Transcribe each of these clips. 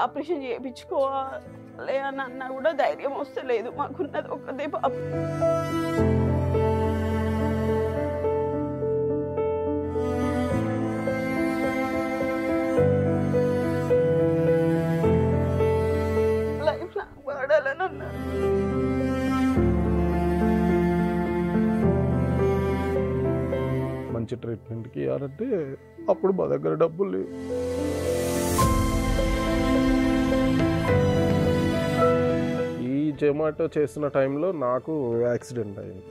Operation చేయించుకోవాలి అని అన్నా కూడా ధైర్యం వస్తలేదు. మాకున్నది ఒక్కదే పాప. లైఫ్ లాంగ్ వాడాలని అన్నారు. మంచి ట్రీట్మెంట్కి ఇవ్వాలంటే అప్పుడు మా దగ్గర డబ్బులు లేవు. ఈ జొమాటో చేస్తున్న టైంలో నాకు యాక్సిడెంట్ అయింది.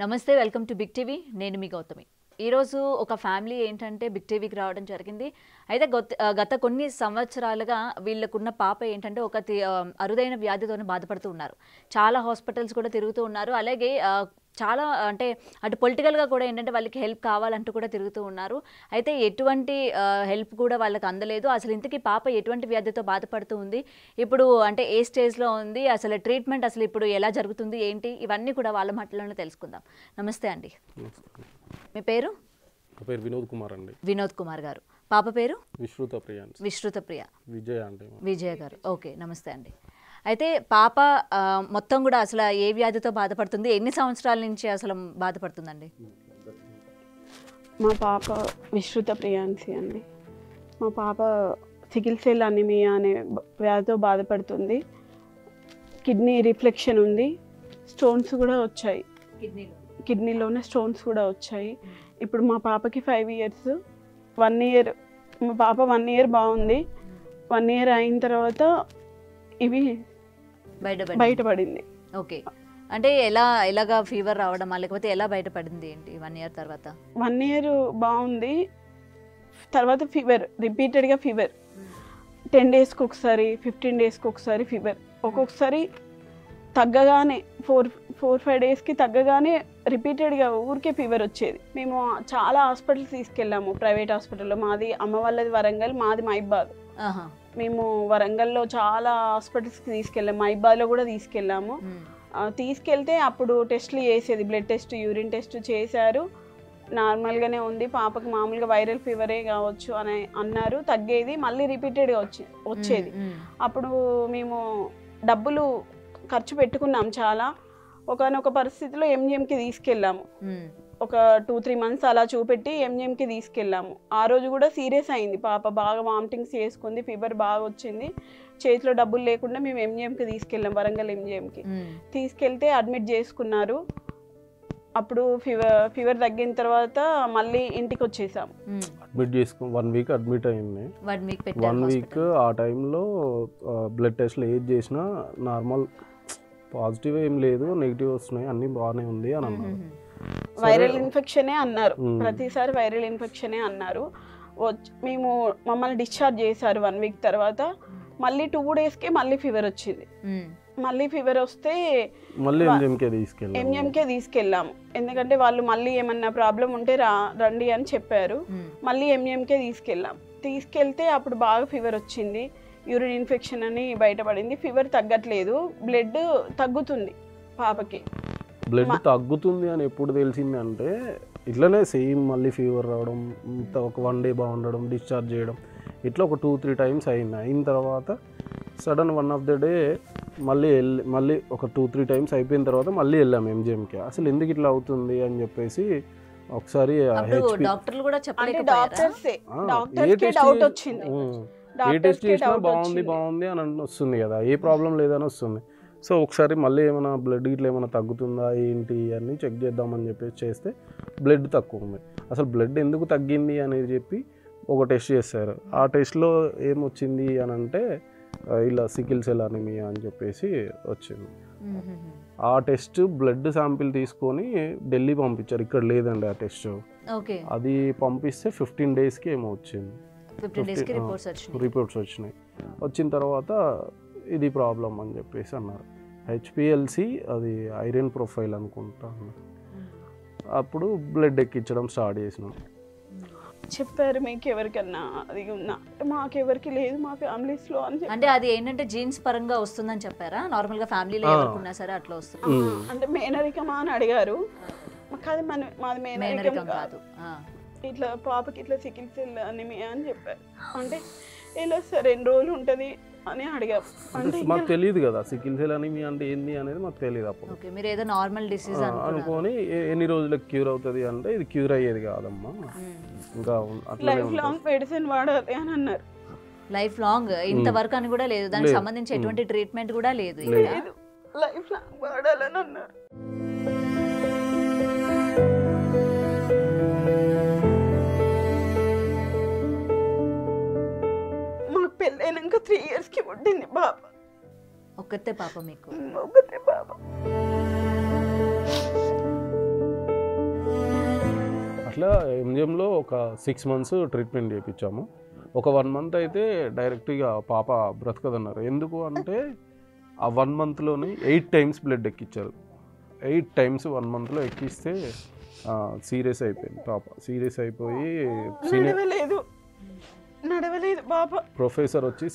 నమస్తే, వెల్కమ్ టు బిగ్ టీవీ. నేను మీ గౌతమి. ఈరోజు ఒక ఫ్యామిలీ ఏంటంటే బిగ్ టీవీకి రావడం జరిగింది. అయితే గత కొన్ని సంవత్సరాలుగా వీళ్ళకున్న పాప ఏంటంటే ఒక అరుదైన వ్యాధితోనే బాధపడుతూ ఉన్నారు. చాలా హాస్పిటల్స్ కూడా తిరుగుతూ ఉన్నారు. అలాగే చాలా అంటే అటు పొలిటికల్గా కూడా ఏంటంటే వాళ్ళకి హెల్ప్ కావాలంటూ కూడా తిరుగుతూ ఉన్నారు. అయితే ఎటువంటి హెల్ప్ కూడా వాళ్ళకి అందలేదు. అసలు ఇంతకీ పాప ఎటువంటి వ్యాధితో బాధపడుతూ ఉంది, ఇప్పుడు అంటే ఏ స్టేజ్లో ఉంది, అసలు ట్రీట్మెంట్ అసలు ఇప్పుడు ఎలా జరుగుతుంది ఏంటి, ఇవన్నీ కూడా వాళ్ళ మాటల్లోనే తెలుసుకుందాం. నమస్తే అండి. మీ పేరు? పేరు వినోద్ కుమార్ అండి. వినోద్ కుమార్ గారు. పాప పేరు? విశ్రుత ప్రియ. విశ్రుత ప్రియ. విజయ అంటే విజయ గారు. ఓకే, నమస్తే అండి. అయితే పాప మొత్తం కూడా అసలు ఏ వ్యాధితో బాధపడుతుంది, ఎన్ని సంవత్సరాల నుంచి అసలు బాధపడుతుందండి? మా పాప విశ్రుత ప్రియాన్సి అండి. మా పాప సికిల్ సెల్ అనిమియా అనే వ్యాధితో బాధపడుతుంది. కిడ్నీ రిఫ్లెక్షన్ ఉంది, స్టోన్స్ కూడా వచ్చాయి, కిడ్నీలోనే స్టోన్స్ కూడా వచ్చాయి. ఇప్పుడు మా పాపకి 5 years, 1 year. మా పాప 1 year బాగుంది. 1 year అయిన తర్వాత ఇవి బయటపడింది. ఓకే, అంటే ఎలాగా ఫీవర్ రావడమా లేకపోతే ఎలా బయటపడింది ఏంటి 1 year తర్వాత? 1 year బాగుంది, తర్వాత ఫీవర్, రిపీటెడ్గా ఫీవర్, 10 daysకి ఒకసారి, 15 daysకి ఒకసారి ఫీవర్. ఒక్కొక్కసారి తగ్గగానే 4-5 daysకి తగ్గగానే రిపీటెడ్గా ఊరికే ఫీవర్ వచ్చేది. మేము చాలా హాస్పిటల్స్ తీసుకెళ్ళాము, ప్రైవేట్ హాస్పిటల్లో. మాది అమ్మ వాళ్ళది వరంగల్, మాది మహిబాద్. మేము వరంగల్లో చాలా హాస్పిటల్స్కి తీసుకెళ్ళాము, మహిబాద్లో కూడా తీసుకెళ్ళాము. తీసుకెళ్తే అప్పుడు టెస్టులు చేసేది, బ్లడ్ టెస్ట్, యూరిన్ టెస్ట్ చేశారు. నార్మల్గానే ఉంది, పాపకి మామూలుగా వైరల్ ఫీవరే కావచ్చు అని అన్నారు. తగ్గేది, మళ్ళీ రిపీటెడ్గా వచ్చేది. అప్పుడు మేము డబ్బులు ఖర్చు పెట్టుకున్నాం చాలా. ఒకనొక పరిస్థితిలో ఎంజిఎంకి తీసుకెళ్ళాము. ఒక 2-3 months అలా చూపెట్టి ఎంజిఎంకి తీసుకెళ్ళాము. ఆ రోజు కూడా సీరియస్ అయింది పాప, బాగా వామిటింగ్స్ చేసుకుంది, ఫీవర్ బాగా వచ్చింది. చేతిలో డబ్బులు లేకుండా మేము ఎంజిఎంకి తీసుకెళ్ళాం, వరంగల్ ఎంజిఎంకి తీసుకెళ్తే అడ్మిట్ చేసుకున్నారు. అప్పుడు ఫీవర్ తగ్గిన తర్వాత మళ్ళీ ఇంటికి వచ్చేసాం. అడ్మిట్ చేసుకుని 1 week అడ్మిట్ అయింది. 1 week ఆ టైంలో బ్లడ్ టెస్ట్లు ఏది చేసినా నార్మల్, పాజిటివ్ ఏం లేదు, నెగిటివ్ వస్తున్నాయి, అన్నీ బాగానే ఉంది అని అన్నారు. వైరల్ ఇన్ఫెక్షనే అన్నారు, ప్రతిసారి వైరల్ ఇన్ఫెక్షనే అన్నారు. మమ్మల్ని డిశ్చార్జ్ చేశారు 1 week తర్వాత. మళ్ళీ 2 daysకే మళ్ళీ ఫీవర్ వచ్చింది. మళ్ళీ ఫీవర్ వస్తే మళ్ళీ ఎంజిఎంకే తీసుకెళ్ళాము. ఎందుకంటే వాళ్ళు మళ్ళీ ఏమన్నా ప్రాబ్లం ఉంటే రండి అని చెప్పారు. మళ్ళీ ఎంజిఎంకే తీసుకెళ్తే అప్పుడు బాగా ఫీవర్ వచ్చింది, యూరిన్ ఇన్ఫెక్షన్ అని బయటపడింది. ఫీవర్ తగ్గట్లేదు, బ్లడ్ తగ్గుతుంది పాపకి. బ్లడ్ తగ్గుతుంది అని ఎప్పుడు తెలిసింది అంటే ఇట్లనే సేమ్ మళ్ళీ ఫీవర్ రావడం, ఒక 1 day బాగుండడం, డిశ్చార్జ్ చేయడం, ఇట్లా ఒక 2-3 times అయిన తర్వాత సడన్ 1 of the day మళ్ళీ ఒక 2-3 times అయిపోయిన తర్వాత మళ్ళీ వెళ్ళాము ఎంజిఎంకి. అసలు ఎందుకు ఇట్లా అవుతుంది అని చెప్పేసి ఒకసారి ఏ టెస్ట్ చేసినా బాగుంది అని వస్తుంది కదా, ఏ ప్రాబ్లం లేదని వస్తుంది. సో ఒకసారి మళ్ళీ ఏమైనా బ్లడ్ ఇట్లా ఏమైనా తగ్గుతుందా ఏంటి అని చెక్ చేద్దామని చెప్పేసి చేస్తే బ్లడ్ తక్కువ ఉంది. అసలు బ్లడ్ ఎందుకు తగ్గింది అనేది చెప్పి ఒక టెస్ట్ చేశారు. ఆ టెస్ట్లో ఏమొచ్చింది అని అంటే ఇలా సికిల్ సెల్ అనిమియా అని చెప్పేసి వచ్చింది. ఆ టెస్ట్ బ్లడ్ శాంపిల్ తీసుకొని ఢిల్లీ పంపించారు, ఇక్కడ లేదండి ఆ టెస్ట్. అది పంపిస్తే 15 daysకి ఏమో వచ్చింది, రిపోర్ట్స్ వచ్చినాయి. వచ్చిన తర్వాత ఇది ప్రాబ్లం అని చెప్పేసి అన్నారు. హెచ్పిఎల్సి, అది ఐరన్ ప్రొఫైల్ అనుకుంటా. అప్పుడు బ్లడ్ ఎక్కించడం స్టార్ట్ చేసినాం. చెప్పారు మీకు ఎవరికన్నా అది ఉన్నా, మాకెవరికి లేదు మా ఫ్యామిలీస్లో అని చెప్పి. అంటే అది ఏంటంటే జీన్స్ పరంగా వస్తుందని చెప్పారా? నార్మల్గా ఫ్యామిలీలో ఎవరికున్నా సరే అట్లా వస్తుంది. అంటే మేనరికమా అని అడిగారు. కాదు మాది మేనరికం కాదు, ఇట్లా పాపకి ఇట్లా సికిల్ సెల్ అనిమియా అని చెప్పారు. అంటే ఇలా సార్ 2 రోజులు ఉంటుంది అని అడిగాం. అంటే మాకు తెలియదు కదా సికిల్ సెల్ అనిమియా అంటే ఏంది అనేది మాకు తెలియదు అప్పుడు. ఓకే, మీరు ఏదో నార్మల్ డిసీజ్ అనుకొని ఎన్ని రోజులకు క్యూర్ అవుతుంది అంటే ఇది క్యూర్ అయ్యేది కాదమ్మా, ఇంకా లైఫ్ లాంగ్ మెడిసిన్ వాడాలి అని అన్నారు. లైఫ్ లాంగ్ ఇంతవరకు అని కూడా లేదు, దానికి సంబంధించి ఎటువంటి ట్రీట్మెంట్ కూడా లేదు, లైఫ్ లాంగ్ వాడాలని అన్నారు. మాకు పెళ్ళైనాక 3 yearsకి పుట్టింది పాప. ఒక్కతే పాప మీకు? ఒకతే పాప. అట్లా ఎంజిఎంలో ఒక 6 months ట్రీట్మెంట్ చేయించాము. ఒక 1 month అయితే డైరెక్ట్గా పాప బ్రతకదన్నారు. ఎందుకు అంటే ఆ 1 monthలోని 8 times బ్లడ్ ఎక్కించారు. 8 times 1 monthలో ఎక్కిస్తే సీరియస్ అయిపోయింది పాప. సీరియస్ అయిపోయి నడవలేదు పాప.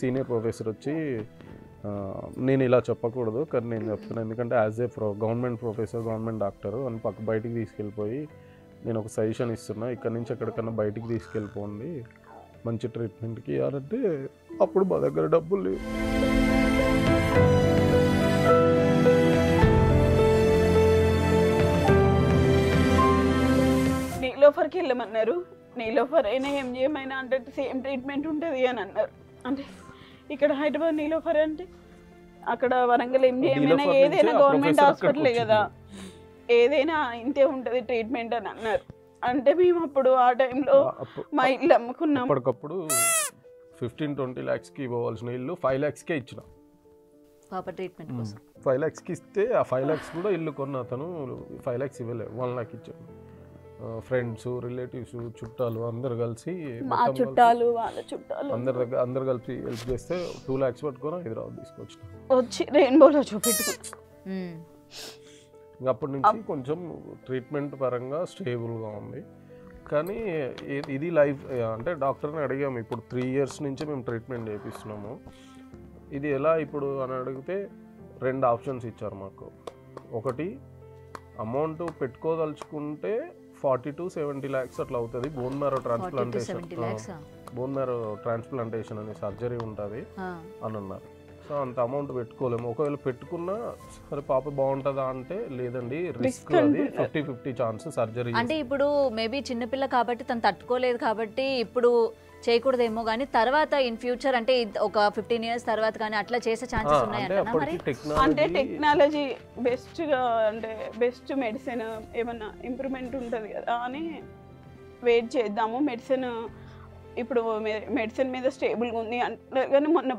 సీనియర్ ప్రొఫెసర్ వచ్చి నేను ఇలా చెప్పకూడదు కానీ నేను చెప్తున్నాను, ఎందుకంటే as a government professor, government doctor అని బయటికి తీసుకెళ్ళిపోయి నేను ఒక సజెషన్ ఇస్తున్నా, ఇక్కడ నుంచి ఎక్కడికన్నా బయటికి తీసుకెళ్ళిపోండి మంచి ట్రీట్మెంట్కి అంటే అప్పుడు మా దగ్గర డబ్బులు లేవు. నీలోఫర్కి వెళ్ళమన్నారు. నీలోఫర్ అయినా ఎంజిఎం అయినా అంటే సేమ్ ట్రీట్మెంట్ ఉంటుంది అని అన్నారు. అంటే ఇక్కడ హైదరాబాద్ నీలోఫర్ అంటే అక్కడ వరంగల్ ఎంజిఎం అయినా ఏదైనా గవర్నమెంట్ హాస్పిటలే కదా, ఏదైనా ఇంతే ఉంటుంది ట్రీట్మెంట్ అని అన్నారు. అంటే మేము అప్పుడు ఆ టైంలో మా ఇల్లు అమ్ముకున్నాం. అప్పటికప్పుడు 15-20 lakhsకి ఇవ్వవలసిన ఇల్లు 5 lakhsకే ఇచ్చిన పాప ట్రీట్మెంట్ కోసం. 5 lakhsకి ఇస్తే ఆ 5 lakhs కూడా ఇల్లు కొన్న అతను 5 lakhs ఇవ్వలేదు, 1 lakh ఇచ్చాను. ఫ్రెండ్స్, రిలేటివ్స్, చుట్టాలు అందరు కలిసి మా చుట్టాలు వాళ్ళ చుట్టాలు అందరు కలిసి హెల్ప్ చేస్తే 2 lakhs పట్టుకొని హైదరాబాద్ తీసుకొచ్చిన. వచ్చి రెయిన్బోలో చూపెట్టుకున్నాం. అప్పటి నుంచి కొంచెం ట్రీట్మెంట్ పరంగా స్టేబుల్గా ఉంది. కానీ ఇది లైఫ్ అంటే డాక్టర్ని అడిగాము, ఇప్పుడు 3 years నుంచి మేము ట్రీట్మెంట్ చేపిస్తున్నాము, ఇది ఎలా ఇప్పుడు అని అడిగితే 2 options ఇచ్చారు మాకు. ఒకటి అమౌంట్ పెట్టుకోదలుచుకుంటే 40 to 70 lakhs అట్లా అవుతుంది. బోన్ మ్యారో ట్రాన్స్ప్లాంటేషన్ అనే సర్జరీ ఉంటుంది అని అన్నారు. సో అంత అమౌంట్ పెట్టుకోలేము, ఒకవేళ పెట్టుకున్నా సరే పాప బాగుంటుందా అంటే లేదండి రిస్క్, అది 50-50 ఛాన్స్ సర్జరీ. అంటే ఇప్పుడు మేబీ చిన్నపిల్ల కాబట్టి తను తట్టుకోలేదు కాబట్టి ఇప్పుడు చేయకూడదేమో, కానీ తర్వాత ఇన్ ఫ్యూచర్ అంటే ఒక 15 years తర్వాత కానీ అట్లా చేసే ఛాన్సెస్ ఉన్నాయంట. అంటే టెక్నాలజీ బెస్ట్గా అంటే బెస్ట్ మెడిసిన్ ఏమన్నా ఇంప్రూవ్మెంట్ ఉంటుంది కదా అని వెయిట్ చేద్దాము. మెడిసిన్ ఇప్పుడు మెడిసిన్ మీద స్టేబుల్గా ఉంది అంటే, కానీ మొన్న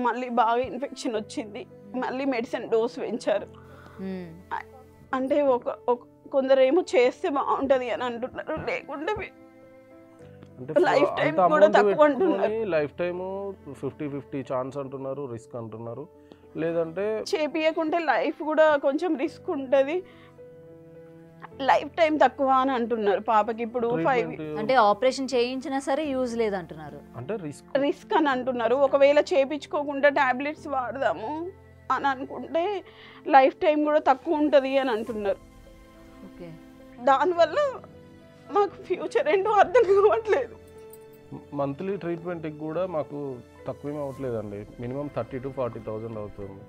మళ్ళీ బాగా ఇన్ఫెక్షన్ వచ్చింది, మళ్ళీ మెడిసిన్ డోస్ పెంచారు. అంటే కొందరు ఏమో చేస్తే బాగుంటుంది అని అంటున్నారు, లేకుంటే లైఫ్ టైం కూడా తక్కువ అంటున్నారు. లైఫ్ టైం 50-50 ఛాన్స్ అంటున్నారు, రిస్క్ అంటున్నారు. లేదంటే చేపియకుంటే లైఫ్ కూడా కొంచెం రిస్క్ ఉంటుంది, లైఫ్ టైం తక్కువ అని అంటున్నారు. పాపకి ఇప్పుడు 5 అంటే ఆపరేషన్ చేయించినా సరే యూజ్ లేదు అంటున్నారు, అంటే రిస్క్ అని అంటున్నారు. ఒకవేళ చేయించుకోకుండా టాబ్లెట్స్ వాడదాము అని అనుకుంటే లైఫ్ టైం కూడా తక్కువ ఉంటుంది అని అంటున్నారు. దానివల్ల మాకు ఫ్యూచర్ ఏంటో అర్థం కావట్లేదు. మంత్లీ ట్రీట్మెంట్కి కూడా మాకు తక్కువ అవ్వట్లేదండి, మినిమం 30,000 to 40,000 అవుతుంది.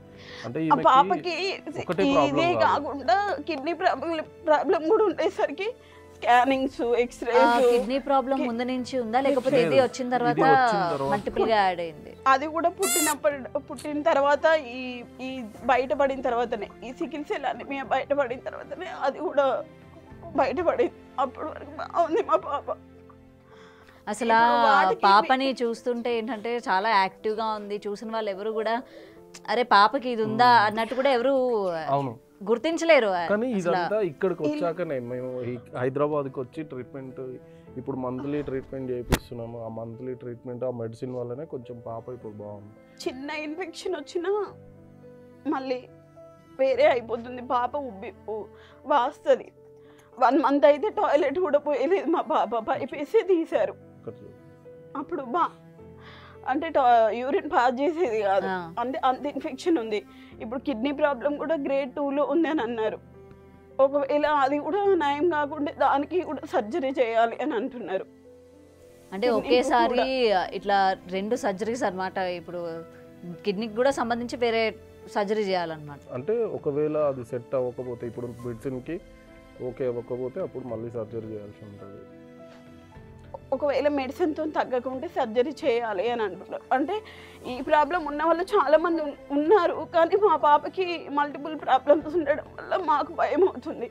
అంటే పాపకి ఇదే కాకుండా కిడ్నీ ప్రాబ్లం కూడా ఉండేసరికి స్కానింగ్స్, ఎక్స్రేస్. కిడ్నీ ప్రాబ్లం ముందు నుంచి ఉందా లేకపోతే ఇది వచ్చిన తర్వాత మల్టిపుల్ గా యాడ్ అయింది? అది కూడా పుట్టిన తర్వాత ఈ బయటపడిన తర్వాతనే, ఈ సికిల్ సెల్ అనీమియా బయటపడిన తర్వాతనే అది కూడా బయటపడింది. అప్పటి వరకు బాగుంది మా పాప. అసలు పాపని చూస్తుంటే ఏంటంటే చాలా యాక్టివ్గా ఉంది, చూసిన వాళ్ళు ఎవరు కూడా అరే పాపకి ఇది ఉందా అన్నట్టు కూడా ఎవరు గుర్తించలేరు. కానీ ఇదంతా ఇక్కడికి వచ్చాకనే మేము హైదరాబాద్కి వచ్చి ట్రీట్మెంట్, ఇప్పుడు మంత్లీ ట్రీట్మెంట్ చేయిస్తున్నాము. ఆ మంత్లీ ట్రీట్మెంట్, ఆ మెడిసిన్ వల్లనే కొంచెం పాప ఇప్పుడు బాగుంది. చిన్న ఇన్ఫెక్షన్ వచ్చినా మళ్ళీ వేరే అయిపోతుంది, పాప వాస్తుంది. 1 month అయితే టాయిలెట్ కూడా పోయలేదు మా పాప, పైపేసి తీశారు. అప్పుడు అంటే యూరిన్ పాస్ చేసేది కాదు, అంటే అంత ఇన్ఫెక్షన్ ఉంది. ఇప్పుడు కిడ్నీ ప్రాబ్లం కూడా గ్రేడ్ 2లో ఉంది అని అన్నారు. ఒకవేళ అది కూడా నయం కాకుండా దానికి కూడా సర్జరీ చేయాలి అని అంటున్నారు. అంటే ఒకేసారి ఇట్లా 2 సర్జరీస్ అన్నమాట. ఇప్పుడు కిడ్నీకి కూడా సంబంధించి వేరే సర్జరీ చేయాలన్నమాట. అంటే ఒకవేళ అది సెట్ అవ్వకపోతే, ఇప్పుడు మెడిసిన్కి ఓకే అవ్వకపోతే అప్పుడు మళ్ళీ సర్జరీ చేయాల్సి ఉంటుంది. ఒకవేళ మెడిసిన్తో తగ్గకుంటే సర్జరీ చేయాలి అని అంటున్నారు. అంటే ఈ ప్రాబ్లం ఉన్న వాళ్ళు చాలా మంది ఉన్నారు, కానీ మా పాపకి మల్టిపుల్ ప్రాబ్లమ్స్ ఉండడం వల్ల మాకు భయం అవుతుంది.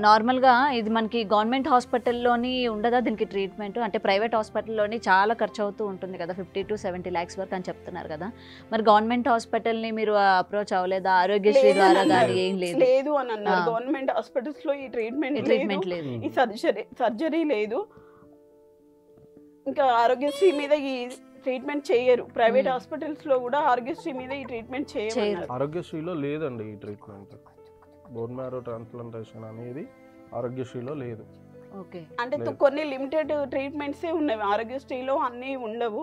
నార్మల్గా ఇది మనకి గవర్నమెంట్ హాస్పిటల్లోని ఉండదా దీనికి ట్రీట్మెంట్? అంటే ప్రైవేట్ హాస్పిటల్లోని చాలా ఖర్చు అవుతూ ఉంటుంది కదా, 50 to 70 lakhs వరకు అని చెప్తున్నారు కదా. మరి గవర్నమెంట్ హాస్పిటల్ని మీరు అప్రోచ్ అవ్వలేదా? ఆరోగ్యశ్రీ ద్వారా కానీ ఏం లేదు అని అన్నారు. గవర్నమెంట్ హాస్పిటల్స్లో ఈ ట్రీట్మెంట్ లేదు, ఈ సర్జరీ లేదు. ఇంకా ఆరోగ్యశ్రీ మీద ఈ ట్రీట్మెంట్ చేయరు. ప్రైవేట్ హాస్పిటల్స్లో కూడా ఆరోగ్యశ్రీ మీద ఈ ట్రీట్మెంట్ చేయరు. ఆరోగ్యశ్రీలో లేదండి ఈ ట్రీట్మెంట్. బోన్ మ్యారో ట్రాన్స్ప్లాంటేషన్ అనేది ఆరోగ్యశ్రీలో లేదు. అంటే కొన్ని లిమిటెడ్ ట్రీట్మెంట్సే ఉన్నవి, ఆరోగ్యశ్రీలో అన్నీ ఉండవు.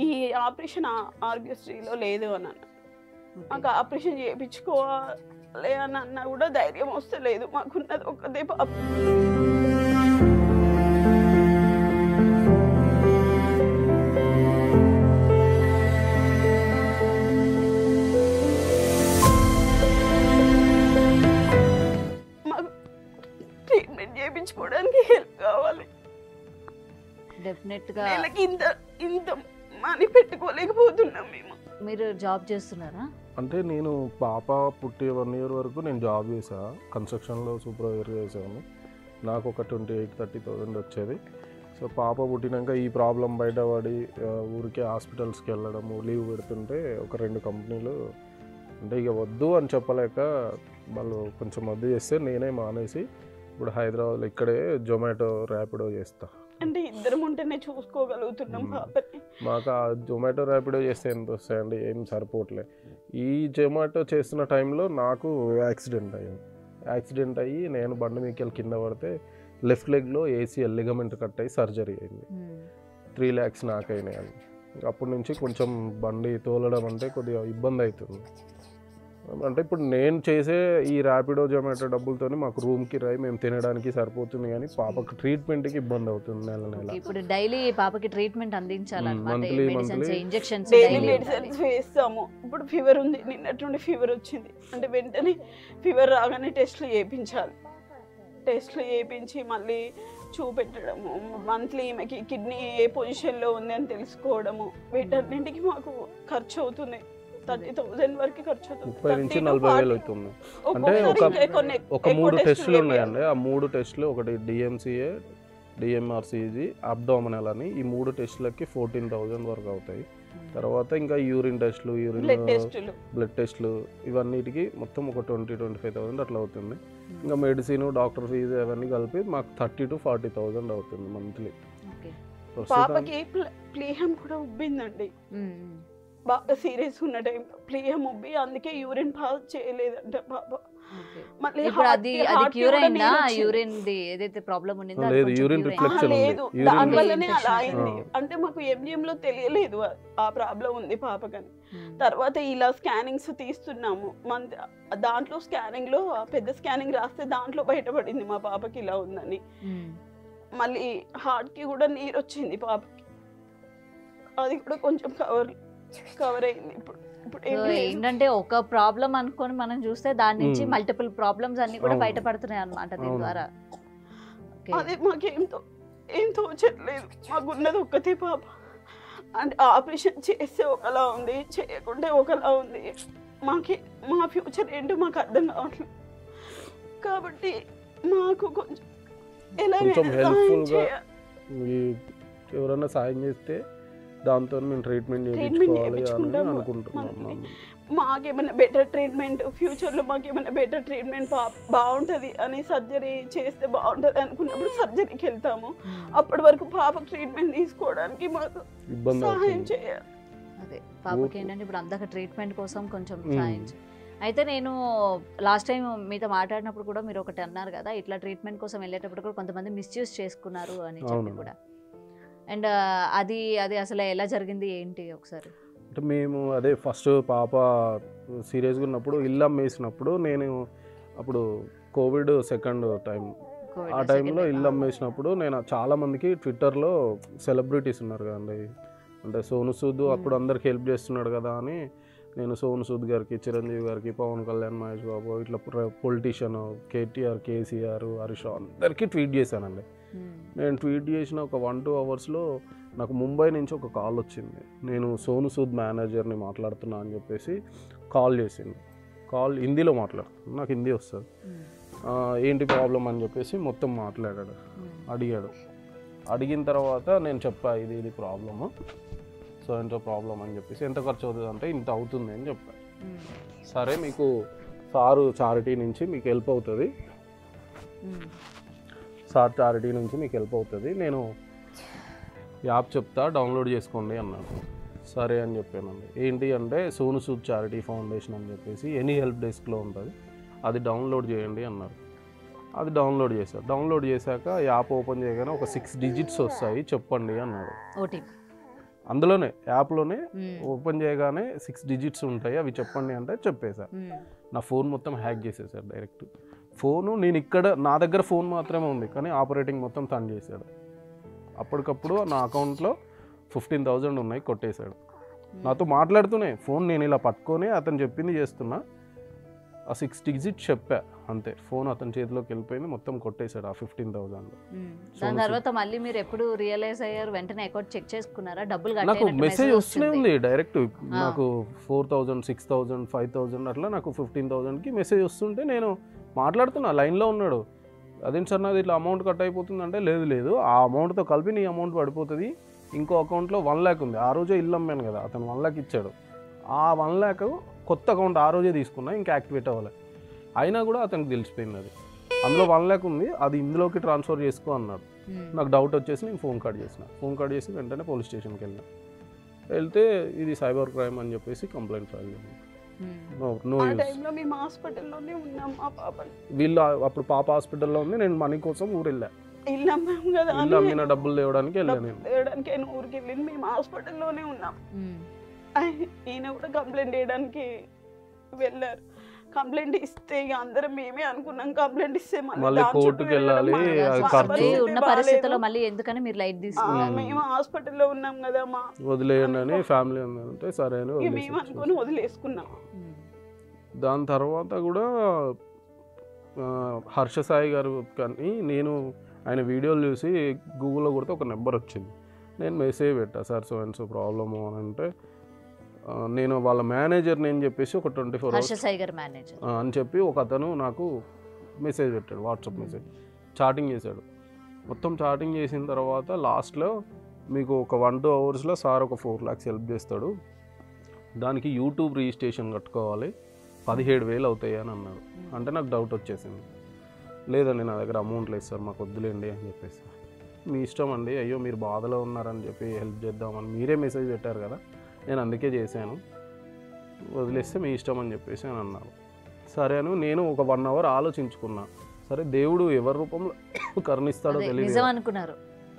ఈ ఆపరేషన్ ఆరోగ్యశ్రీలో లేదు అని అన్న. మాకు ఆపరేషన్ చేయించుకోవాలి అని అన్నా కూడా ధైర్యం వస్తలేదు. మాకున్నది ఒక్కదే పాప. చేయించుకోవడానికి హెల్ప్ కావాలి. డెఫినెట్ గా నెలకి ఇంత మనీ పెట్టుకోలేకపోతున్నాం మేము. మీరు జాబ్ చేస్తున్నారా? అంటే నేను పాప పుట్టి 1 year వరకు నేను జాబ్ చేసా, కన్స్ట్రక్షన్లో సూపర్వైజర్ చేసాను. నాకు ఒక 28-30,000 వచ్చేది. సో పాప పుట్టినాక ఈ ప్రాబ్లం బయటపడి ఊరికే హాస్పిటల్స్కి వెళ్ళడము, లీవ్ పెడుతుంటే ఒక 2 కంపెనీలు అంటే ఇక వద్దు అని చెప్పలేక వాళ్ళు కొంచెం వద్దు చేస్తే నేనే మానేసి ఇప్పుడు హైదరాబాద్లో ఇక్కడే జొమాటో ర్యాపిడో చేస్తా. అంటే ఇద్దరం ఉంటేనే చూసుకోగలుగుతున్నాం పాపని. మాకు ఆ జొమాటో ర్యాపిడో చేస్తే ఎంత వస్తాయండి? ఏం సరిపోవట్లే. ఈ జొమాటో చేస్తున్న టైంలో నాకు యాక్సిడెంట్ అయ్యి నేను బండి మీకెళ్ళి కింద పడితే లెఫ్ట్ లెగ్లో ACL లిగమెంట్ కట్ అయ్యి సర్జరీ అయింది. 3 lakhs నాకైనాయి. అది అప్పటి నుంచి కొంచెం బండి తోలడం అంటే కొద్దిగా ఇబ్బంది అవుతుంది. అంటే ఇప్పుడు నేను చేసే ఈ ర్యాపిడో జొమాటో డబ్బులతో మాకు రూమ్ కిరాయి మేము తినడానికి సరిపోతుంది, కానీ పాపకి ట్రీట్మెంట్కి ఇబ్బంది అవుతుంది నెల. ఇప్పుడు డైలీ పాపకి ట్రీట్మెంట్ అందించాలన్నమాట. మంత్లీ ఇంజెక్షన్స్ మెడిసిన్స్ వేస్తాము. ఇప్పుడు ఫీవర్ ఉంది, నిన్నటి నుండి ఫీవర్ వచ్చింది అంటే వెంటనే ఫీవర్ రాగానే టెస్ట్లు చేయించాలి. టెస్ట్లు చేయించి మళ్ళీ చూపెట్టడము, మంత్లీ ఈమెకి కిడ్నీ ఏ పొజిషన్లో ఉంది అని తెలుసుకోవడము, వీటన్నింటికి మాకు ఖర్చు అవుతుంది. 30,000 వరకు ఖర్చు అవుతుంది. 30,000 నుంచి 40,000 అవుతుంది. అంటే ఒక 3 టెస్టులు ఉన్నాయండి. ఆ 3 టెస్టులు, ఒకటి DMCA, DMRCG, అబ్డామినల్ అని, ఈ 3 టెస్టులకి 14,000 వరకు అవుతాయి. తర్వాత ఇంకా యూరిన్ టెస్టులు, బ్లడ్ టెస్టులు, ఇవన్నిటికి మొత్తం ఒక 20-25,000 అట్లా అవుతుంది. ఇంకా మెడిసిన్, డాక్టర్ ఫీజు అవన్నీ కలిపి మాకు 30,000 to 40,000 అవుతుంది మంత్లీ. పాపకి ప్లీహం కూడా ఉబ్బిందండి, బాగా సీరియస్ ఉన్న టైంలో ప్లీహం ఉబ్బి, అందుకే యూరిన్ పాస్ చేయలేదంట పాప. దానివల్లనే అలా అయింది. అంటే మాకు MGM లో తెలియలేదు ఆ ప్రాబ్లం ఉంది పాపకని. తర్వాత ఇలా స్కానింగ్స్ తీస్తున్నాము, దాంట్లో స్కానింగ్ లో పెద్ద స్కానింగ్ రాస్తే దాంట్లో బయటపడింది మా పాపకి ఇలా ఉందని. మళ్ళీ హార్ట్ కి కూడా నీరు వచ్చింది పాపకి, అది కూడా కొంచెం కవర్ అయింది. ఇప్పుడు ఏంటంటే ఒక ప్రాబ్లం అనుకొని మనం చూస్తే దాని నుంచి మల్టిపుల్ ప్రాబ్లమ్స్ అన్ని కూడా బయటపడుతున్నాయి అన్నమాట దీని ద్వారా. అదే ఏం తోచట్లేదు. మాకున్నది ఒక్కతే పాప. అంటే ఆపరేషన్ చేస్తే ఒకలా ఉంది, చేయకుంటే ఒకలా ఉంది. మా ఫ్యూచర్ ఏంటో మాకు అర్థం కావట్లేదు. కాబట్టి మాకు కొంచెం ఎవరైనా సాయం చేస్తే దాంతో మేము ట్రీట్మెంట్ చేయించుకోవాలి అని అనుకుంటున్నాం. మాకేమైనా బెటర్ ట్రీట్మెంట్ ఫ్యూచర్లో మాకేమైనా బెటర్ ట్రీట్మెంట్ బాగుంటుంది అని, సర్జరీ చేస్తే బాగుంటుంది అనుకున్నప్పుడు సర్జరీకి వెళ్తాము. అప్పటి వరకు పాపకు ట్రీట్మెంట్ తీసుకోవడానికి మాకు సహాయం చేయాలి. అదే పాపకి ఏంటంటే ఇప్పుడు అందాక ట్రీట్మెంట్ కోసం కొంచెం సహాయం. అయితే నేను లాస్ట్ టైం మీతో మాట్లాడినప్పుడు కూడా మీరు ఒకటి అన్నారు కదా, ఇట్లా ట్రీట్మెంట్ కోసం వెళ్ళేటప్పుడు కూడా కొంతమంది మిస్యూజ్ చేసుకున్నారు అని చెప్పి కూడా. అండ్ అది అది అసలు ఎలా జరిగింది ఏంటి ఒకసారి? అంటే మేము అదే ఫస్ట్ పాప సీరియస్గా ఉన్నప్పుడు ఇల్లు అమ్మేసినప్పుడు నేను అప్పుడు కోవిడ్ సెకండ్ టైం, ఆ టైంలో ఇల్లు అమ్మేసినప్పుడు నేను చాలామందికి ట్విట్టర్లో సెలబ్రిటీస్ ఉన్నారు కదండి, అంటే సోను సూద్ అప్పుడు అందరికి హెల్ప్ చేస్తున్నాడు కదా అని నేను సోను సూద్ గారికి, చిరంజీవి గారికి, పవన్ కళ్యాణ్, మహేష్ బాబు, ఇట్లా పొలిటీషియన్ కేటీఆర్, కేసీఆర్, హరీష్ అందరికీ ట్వీట్ చేశానండి. నేను ట్వీట్ చేసిన ఒక 1-2 అవర్స్లో నాకు ముంబై నుంచి ఒక కాల్ వచ్చింది. నేను సోను సూద్ మేనేజర్ని మాట్లాడుతున్నా అని చెప్పేసి కాల్ చేసింది. కాల్ హిందీలో మాట్లాడుతున్నాను, నాకు హిందీ వస్తుంది. ఏంటి ప్రాబ్లం అని చెప్పేసి మొత్తం మాట్లాడాడు, అడిగాడు. అడిగిన తర్వాత నేను చెప్పా ఇది ప్రాబ్లము, సో ఎంతో ప్రాబ్లం అని చెప్పేసి ఎంత ఖర్చు అవుతుంది అంటే ఇంత అవుతుంది అని చెప్పాను. సరే మీకు సారు చారిటీ నుంచి మీకు హెల్ప్ అవుతుంది, సార్ చారిటీ నుంచి మీకు హెల్ప్ అవుతుంది, నేను యాప్ చెప్తా డౌన్లోడ్ చేసుకోండి అన్నాడు. సరే అని చెప్పానండి. ఏంటి అంటే సోను సూద్ చారిటీ ఫౌండేషన్ అని చెప్పేసి ఎనీ హెల్ప్ డెస్క్లో ఉంటుంది, అది డౌన్లోడ్ చేయండి అన్నారు. అది డౌన్లోడ్ చేశాను. డౌన్లోడ్ చేశాక యాప్ ఓపెన్ చేయగానే ఒక 6 డిజిట్స్ వస్తాయి, చెప్పండి అన్నాడు. అందులోనే యాప్లోనే ఓపెన్ చేయగానే 6 డిజిట్స్ ఉంటాయి, అవి చెప్పండి అంటే చెప్పేశాను. నా ఫోన్ మొత్తం హ్యాక్ చేసేసాడు డైరెక్ట్. ఫోను నేను ఇక్కడ నా దగ్గర ఫోన్ మాత్రమే ఉంది, కానీ ఆపరేటింగ్ మొత్తం తను చేశాడు. అప్పటికప్పుడు నా అకౌంట్లో 15,000 ఉన్నాయి, కొట్టేశాడు. నాతో మాట్లాడుతూనే ఫోన్ నేను ఇలా పట్టుకొని అతను చెప్పింది చేస్తున్నా, ఆ 6 డిజిట్స్ చెప్పా అంతే, ఫోన్ అతని చేతిలోకి వెళ్ళిపోయింది, మొత్తం కొట్టేశాడు ఆ 15,000. దాని తర్వాత మళ్ళీ మీరు ఎప్పుడు రియలైజ్ అయ్యారు? వెంటనే అకౌంట్ చెక్ చేసుకున్నారా? డబ్బులు నాకు మెసేజ్ వస్తూనే ఉంది డైరెక్ట్, నాకు 4,000, 6,000, 5,000 అట్లా నాకు 15,000కి మెసేజ్ వస్తుంటే నేను మాట్లాడుతున్నా, లైన్లో ఉన్నాడు. అదేంటి సార్ నాది ఇట్లా అమౌంట్ కట్ అయిపోతుంది అంటే, లేదు ఆ అమౌంట్తో కలిపి నీ అమౌంట్ పడిపోతుంది, ఇంకో అకౌంట్లో 1 lakh ఉంది. ఆ రోజే ఇల్లు అమ్మాను కదా, అతను 1 lakh ఇచ్చాడు. ఆ 1 lakh కొత్త అకౌంట్ ఆ రోజే తీసుకున్నా, ఇంకా యాక్టివేట్ అవ్వాలి. అయినా కూడా అతనికి తెలిసిపోయింది అది అందులో 1 lakh ఉంది, అది ఇందులోకి ట్రాన్స్ఫర్ చేసుకో అన్నాడు. నాకు డౌట్ వచ్చేసి నేను ఫోన్ కట్ చేసి వెంటనే పోలీస్ స్టేషన్కి వెళ్తే ఇది సైబర్ క్రైమ్ అని చెప్పేసి కంప్లైంట్ ఫైల్ చేశాను. వీళ్ళు అప్పుడు పాప హాస్పిటల్లో ఉంది, నేను మనీ కోసం ఊరు వెళ్ళా, ఇల్లు అమ్మాము కదా, ఇల్లు అమ్మిన డబ్బులు తేవడానికి వెళ్ళాను. నేను ఊరికి వెళ్ళింది, మేము హాస్పిటల్లోనే ఉన్నాం. ఈయన కూడా కంప్లైంట్ చేయడానికి వెళ్ళారు. కంప్లైంట్ ఇస్తే ఇక అందరం మేమే అనుకున్నాం, కంప్లైంట్ ఇస్తే మళ్ళీ కోర్టుకి వెళ్ళాలి, ఉన్న పరిస్థితుల్లో మళ్ళీ ఎందుకని మీరు లైట్ తీసుకున్నారు? మేము హాస్పిటల్లో ఉన్నాం కదా, మా వదిలేయండి అని ఫ్యామిలీ ఉందంటే సరే అని మేము అనుకుని వదిలేసుకున్నాం. దాని తర్వాత కూడా హర్ష సాయి గారు కానీ నేను ఆయన వీడియోలు చూసి గూగుల్లో కొడితే ఒక నెంబర్ వచ్చింది. నేను మెసేజ్ పెట్టా, sir so and so problem అని అంటే, నేను వాళ్ళ మేనేజర్ నేను చెప్పేసి ఒక 24 hours అని చెప్పి ఒక అతను నాకు మెసేజ్ పెట్టాడు, వాట్సాప్ మెసేజ్ చాటింగ్ చేశాడు. మొత్తం చాటింగ్ చేసిన తర్వాత లాస్ట్లో మీకు ఒక 1-2 అవర్స్లో సార్ ఒక 4 lakhs హెల్ప్ చేస్తాడు, దానికి యూట్యూబ్ రిజిస్ట్రేషన్ కట్టుకోవాలి, 17,000 అవుతాయి అని అన్నాడు. అంటే నాకు డౌట్ వచ్చేసింది, లేదండి నా దగ్గర అమౌంట్ లేదు సార్, మాకు వద్దులేండి అని చెప్పేసి. మీ ఇష్టం అండి, అయ్యో మీరు బాధలో ఉన్నారని చెప్పి హెల్ప్ చేద్దామని మీరే మెసేజ్ పెట్టారు కదా, నేను అందుకే చేశాను, వదిలేస్తే మీ ఇష్టం అని చెప్పేసి అని అన్నారు. సరే అని నేను ఒక 1 hour ఆలోచించుకున్నా, సరే దేవుడు ఎవరి రూపంలో కరుణిస్తాడో తెలియదు అనుకున్నారు.